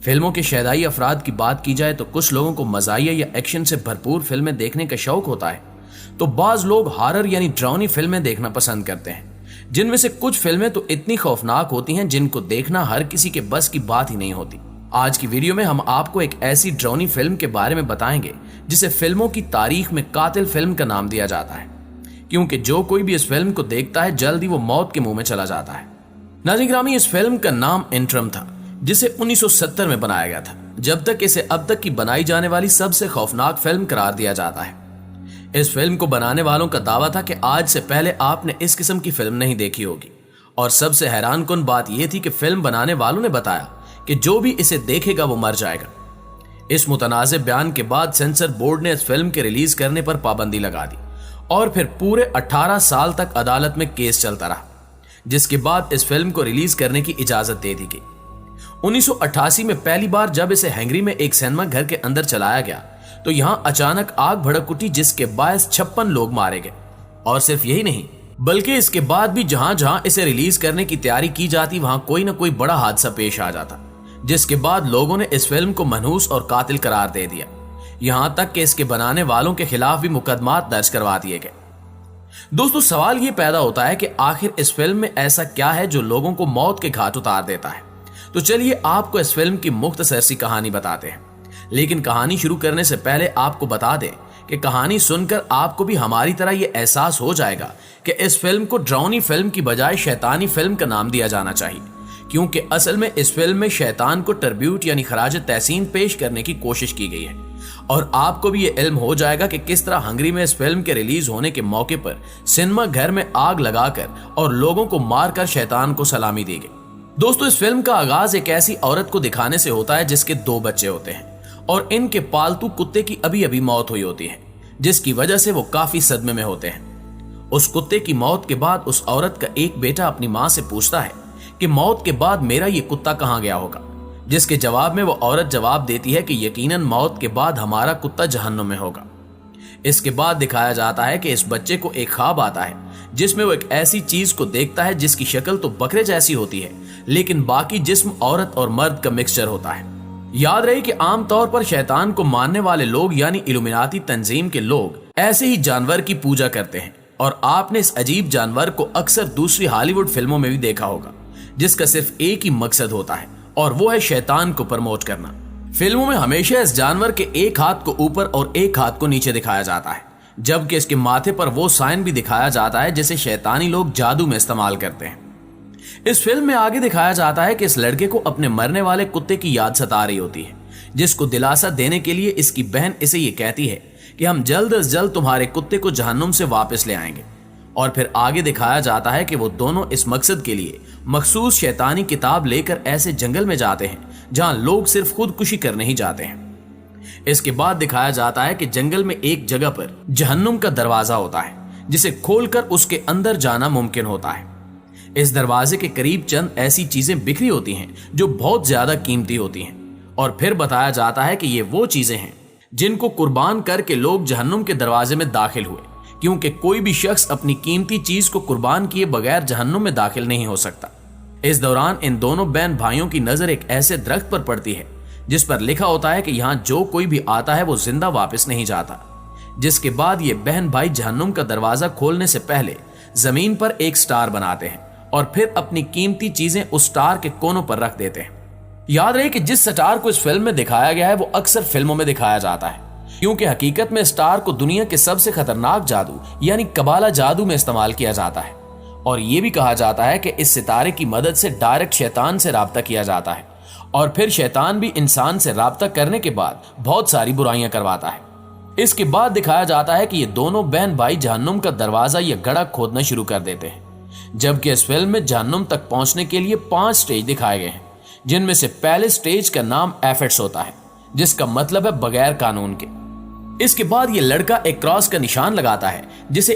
फिल्मों के शैदाई अफराद की बात की जाए तो कुछ लोगों को मज़ाहिया या एक्शन से भरपूर फिल्में देखने का शौक होता है, तो बाज लोग हॉरर यानी डरावनी फिल्में देखना पसंद करते हैं, जिनमें से कुछ फिल्में तो इतनी खौफनाक होती हैं जिनको देखना हर किसी के बस की बात ही नहीं होती। आज की वीडियो में हम आपको एक ऐसी डरावनी फिल्म के बारे में बताएंगे जिसे फिल्मों की तारीख में कातिल फिल्म का नाम दिया जाता है, क्योंकि जो कोई भी इस फिल्म को देखता है जल्द ही वो मौत के मुंह में चला जाता है। नाज़रीन ग्रामी, इस फिल्म का नाम इंटरम था, जिसे 1970 में बनाया गया था, जब तक इसे अब तक की बनाई जाने वाली सबसे खौफनाक फिल्म करार दिया जाता है। इस फिल्म को बनाने वालों का दावा था कि आज से पहले आपने इस किस्म की फिल्म नहीं देखी होगी, और सबसे हैरानकुन बात यह थी कि फिल्म बनाने वालों ने बताया कि जो भी इसे देखेगा वो मर जाएगा। इस मुतनाज़े बयान के बाद सेंसर बोर्ड ने इस फिल्म के रिलीज करने पर पाबंदी लगा दी और फिर पूरे 18 साल तक अदालत में केस चलता रहा, जिसके बाद इस फिल्म को रिलीज करने की इजाजत दे दी गई। 1988 में पहली बार जब इसे हंगरी में एक सिनेमा घर के अंदर चलाया गया तो यहां अचानक आग भड़क उठी, जिसके बायस 56 लोग मारे गए। और सिर्फ यही नहीं, बल्कि इसके बाद भी जहां जहां इसे रिलीज करने की तैयारी की जाती वहां कोई ना कोई बड़ा हादसा पेश आ जाता, जिसके बाद लोगों ने इस फिल्म को मनहूस और कातिल करार दे दिया। यहां तक कि इसके बनाने वालों के खिलाफ भी मुकदमात दर्ज करवा दिए गए। दोस्तों, सवाल यह पैदा होता है कि आखिर इस फिल्म में ऐसा क्या है जो लोगों को मौत के घाट उतार देता है। तो चलिए आपको इस फिल्म की मुख्तसर सी कहानी बताते हैं, लेकिन कहानी शुरू करने से पहले आपको बता दें कि कहानी सुनकर आपको भी हमारी तरह यह एहसास हो जाएगा कि इस फिल्म को डरावनी फिल्म की बजाय शैतानी फिल्म का नाम दिया जाना चाहिए, क्योंकि असल में इस फिल्म में शैतान को ट्रिब्यूट यानी खराज तहसीन पेश करने की कोशिश की गई है। और आपको भी ये इल्म हो जाएगा कि किस तरह हंगरी में इस फिल्म के रिलीज होने के मौके पर सिनेमा घर में आग लगाकर और लोगों को मारकर शैतान को सलामी दी गई। दोस्तों, इस फिल्म का आगाज एक ऐसी औरत को दिखाने से होता है जिसके 2 बच्चे होते हैं और इनके पालतू कुत्ते की अभी अभी मौत हुई होती है, जिसकी वजह से वो काफी सदमे में होते हैं। उस कुत्ते की मौत के बाद उस औरत का एक बेटा अपनी मां से पूछता है कि मौत के बाद मेरा ये कुत्ता कहां गया होगा, जिसके जवाब में वो औरत जवाब देती है कि यकीनन मौत के बाद हमारा कुत्ता जहन्नुम में होगा। इसके बाद दिखाया जाता है कि इस बच्चे को एक ख्वाब आता है जिसमें वो एक ऐसी चीज को देखता है जिसकी शक्ल तो बकरे जैसी होती है, लेकिन बाकी जिस्म औरत और मर्द का मिक्सचर होता है। याद रहे कि आमतौर पर शैतान को मानने वाले लोग यानी इल्यूमिनाती तंजीम के लोग ऐसे ही जानवर की पूजा करते हैं, और आपने इस अजीब जानवर को अक्सर दूसरी हॉलीवुड फिल्मों में भी देखा होगा, जिसका सिर्फ एक ही मकसद होता है और वो है शैतान को प्रमोट करना। फिल्मों में हमेशा इस जानवर के एक हाथ को ऊपर और एक हाथ को नीचे दिखाया जाता है, जबकि इसके माथे पर वो साइन भी दिखाया जाता है जिसे शैतानी लोग जादू में इस्तेमाल करते हैं। इस फिल्म में आगे दिखाया जाता है कि इस लड़के को अपने मरने वाले कुत्ते की याद सता रही होती है, जिसको दिलासा देने के लिए इसकी बहन इसे ये कहती है कि हम जल्द अज जल्द तुम्हारे कुत्ते को जहन्नुम से वापस ले आएंगे। और फिर आगे दिखाया जाता है कि वो दोनों इस मकसद के लिए मखसूस शैतानी किताब लेकर ऐसे जंगल में जाते हैं जहां लोग सिर्फ खुदकुशी करने ही जाते हैं। इसके बाद दिखाया जाता है कि जंगल में एक जगह पर जहन्नुम का दरवाजा होता है, जिसे खोलकर उसके अंदर जाना मुमकिन होता है। इस दरवाजे के करीब चंद ऐसी चीजें बिखरी होती हैं जो बहुत ज्यादा कीमती होती हैं, और फिर बताया जाता है कि ये वो चीजें हैं जिनको कुर्बान करके लोग जहन्नुम के दरवाजे में दाखिल हुए, क्योंकि कोई भी शख्स अपनी कीमती चीज को कुर्बान किए बगैर जहन्नुम में दाखिल नहीं हो सकता। इस दौरान इन दोनों बहन भाइयों की नजर एक ऐसे दरख्त पर पड़ती है जिस पर लिखा होता है कि यहाँ जो कोई भी आता है वो जिंदा वापस नहीं जाता। जिसके बाद ये बहन भाई जहन्नुम का दरवाजा खोलने से पहले जमीन पर एक स्टार बनाते हैं और फिर अपनी कीमती चीजें उस स्टार के कोनों पर रख देते हैं। याद रहे कि जिस स्टार को इस फिल्म में दिखाया गया है वो अक्सर फिल्मों में दिखाया जाता है, क्योंकि हकीकत में स्टार को दुनिया के सबसे खतरनाक जादू यानी कबाला जादू में इस्तेमाल किया जाता है। और यह भी कहा जाता है कि इस सितारे की मदद से डायरेक्ट शैतान से राब्ता किया जाता है, और फिर शैतान भी इंसान से राब्ता करने के बाद बहुत सारी बुराइयां करवाता है। इसके बाद दिखाया जाता है कि ये दोनों बहन भाई जहन्नुम का दरवाजा या गड़ा खोदना शुरू कर देते हैं, जबकि इस फिल्म में जहन्नुम तक पहुंचने के लिए 5 स्टेज दिखाए गए हैं, जिनमें से पहले स्टेज का नाम एफेट्स होता है, जिसका मतलब है बगैर कानून के। इसके बाद ये लड़का एक क्रॉस का निशान लगाता है जिसे